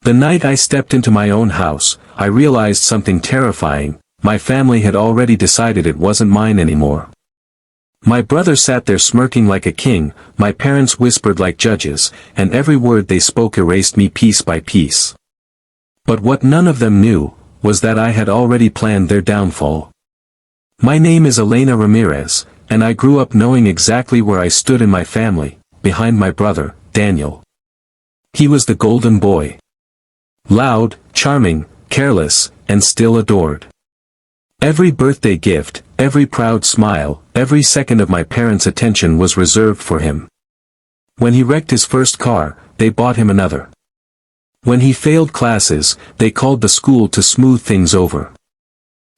The night I stepped into my own house, I realized something terrifying. My family had already decided it wasn't mine anymore. My brother sat there smirking like a king, my parents whispered like judges, and every word they spoke erased me piece by piece. But what none of them knew, was that I had already planned their downfall. My name is Elena Ramirez, and I grew up knowing exactly where I stood in my family, behind my brother, Daniel. He was the golden boy. Loud, charming, careless, and still adored. Every birthday gift, every proud smile, every second of my parents' attention was reserved for him. When he wrecked his first car, they bought him another. When he failed classes, they called the school to smooth things over.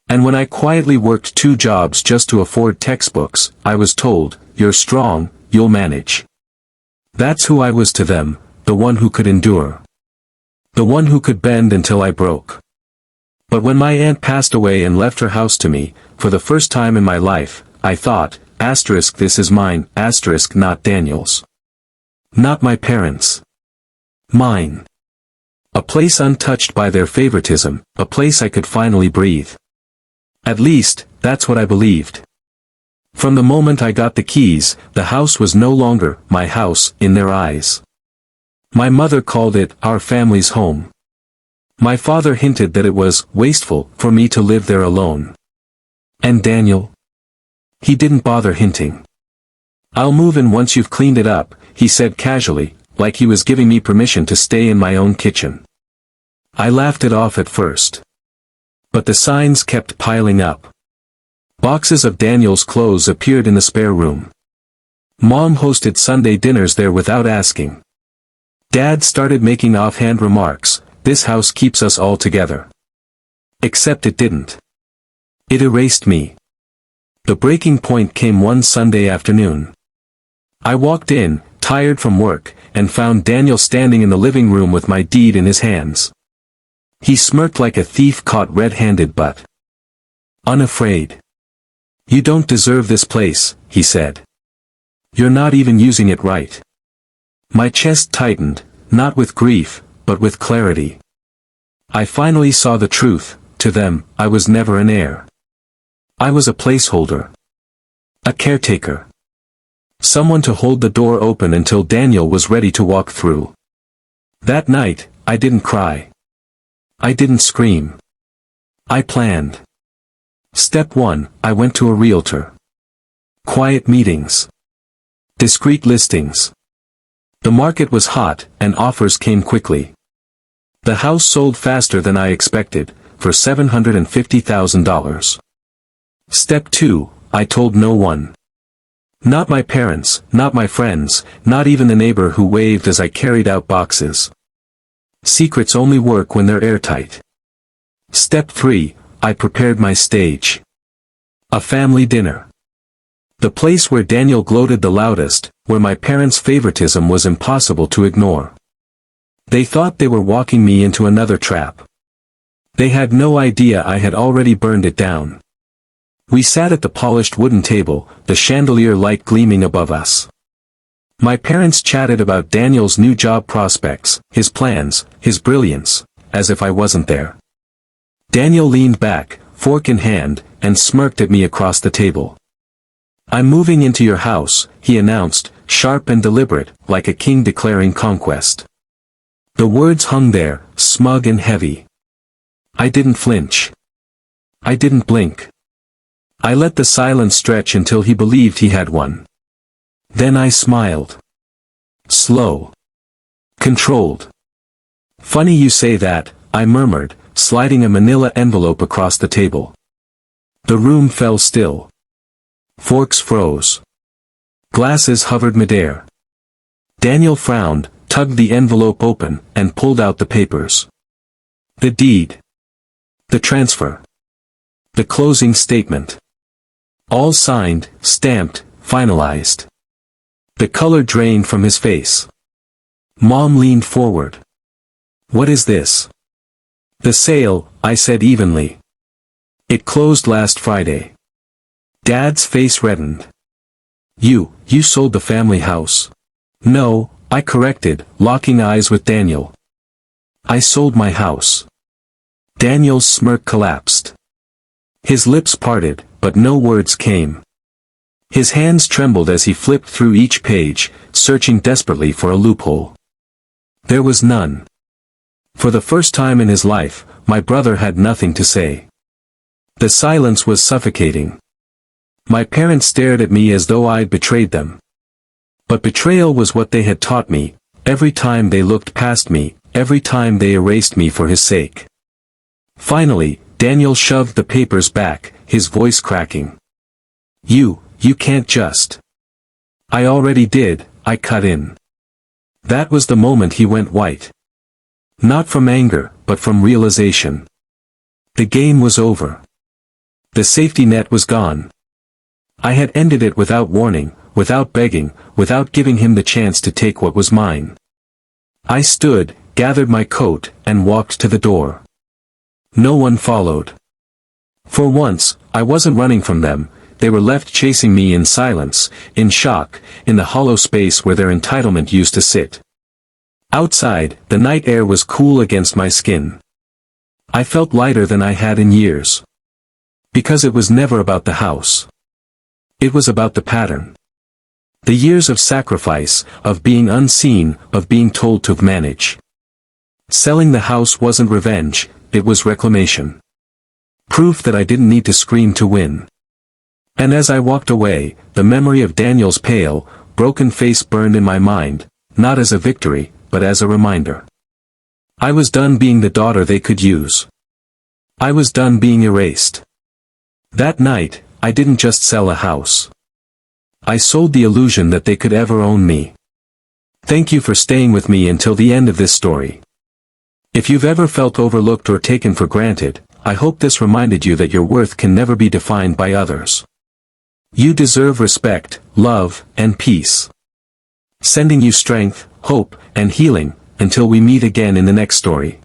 And when I quietly worked 2 jobs just to afford textbooks, I was told, "You're strong, you'll manage." That's who I was to them, the one who could endure. The one who could bend until I broke. But when my aunt passed away and left her house to me, for the first time in my life, I thought, this is mine, not Daniel's. Not my parents'. Mine. A place untouched by their favoritism, a place I could finally breathe. At least, that's what I believed. From the moment I got the keys, the house was no longer my house in their eyes. My mother called it our family's home. My father hinted that it was wasteful for me to live there alone. And Daniel? He didn't bother hinting. "I'll move in once you've cleaned it up," he said casually, like he was giving me permission to stay in my own kitchen. I laughed it off at first. But the signs kept piling up. Boxes of Daniel's clothes appeared in the spare room. Mom hosted Sunday dinners there without asking. Dad started making offhand remarks, "This house keeps us all together." Except it didn't. It erased me. The breaking point came one Sunday afternoon. I walked in, tired from work, and found Daniel standing in the living room with my deed in his hands. He smirked like a thief caught red-handed but unafraid. "You don't deserve this place," he said. "You're not even using it right." My chest tightened, not with grief, but with clarity. I finally saw the truth. To them, I was never an heir. I was a placeholder. A caretaker. Someone to hold the door open until Daniel was ready to walk through. That night, I didn't cry. I didn't scream. I planned. Step 1, I went to a realtor. Quiet meetings. Discreet listings. The market was hot, and offers came quickly. The house sold faster than I expected, for $750,000. Step 2, I told no one. Not my parents, not my friends, not even the neighbor who waved as I carried out boxes. Secrets only work when they're airtight. Step 3, I prepared my stage. A family dinner. The place where Daniel gloated the loudest, where my parents' favoritism was impossible to ignore. They thought they were walking me into another trap. They had no idea I had already burned it down. We sat at the polished wooden table, the chandelier light gleaming above us. My parents chatted about Daniel's new job prospects, his plans, his brilliance, as if I wasn't there. Daniel leaned back, fork in hand, and smirked at me across the table. "I'm moving into your house," he announced, sharp and deliberate, like a king declaring conquest. The words hung there, smug and heavy. I didn't flinch. I didn't blink. I let the silence stretch until he believed he had one. Then I smiled. Slow. Controlled. "Funny you say that," I murmured, sliding a manila envelope across the table. The room fell still. Forks froze. Glasses hovered midair. Daniel frowned, tugged the envelope open, and pulled out the papers. The deed. The transfer. The closing statement. All signed, stamped, finalized. The color drained from his face. Mom leaned forward. "What is this?" "The sale," I said evenly. "It closed last Friday." Dad's face reddened. You sold the family house." "No," I corrected, locking eyes with Daniel. I sold my house. Daniel's smirk collapsed. His lips parted, but no words came. His hands trembled as he flipped through each page, searching desperately for a loophole. There was none. For the first time in his life, my brother had nothing to say. The silence was suffocating. My parents stared at me as though I'd betrayed them. But betrayal was what they had taught me, every time they looked past me, every time they erased me for his sake. Finally, Daniel shoved the papers back, his voice cracking. You can't just. I already did, I cut in. That was the moment he went white. Not from anger, but from realization. The game was over. The safety net was gone. I had ended it without warning, without begging, without giving him the chance to take what was mine. I stood, gathered my coat, and walked to the door. No one followed. For once, I wasn't running from them, they were left chasing me in silence, in shock, in the hollow space where their entitlement used to sit. Outside, the night air was cool against my skin. I felt lighter than I had in years. Because it was never about the house. It was about the pattern. The years of sacrifice, of being unseen, of being told to manage. Selling the house wasn't revenge, it was reclamation. Proof that I didn't need to scream to win. And as I walked away, the memory of Daniel's pale, broken face burned in my mind, not as a victory, but as a reminder. I was done being the daughter they could use. I was done being erased. That night, I didn't just sell a house. I sold the illusion that they could ever own me. Thank you for staying with me until the end of this story. If you've ever felt overlooked or taken for granted, I hope this reminded you that your worth can never be defined by others. You deserve respect, love, and peace. Sending you strength, hope, and healing, until we meet again in the next story.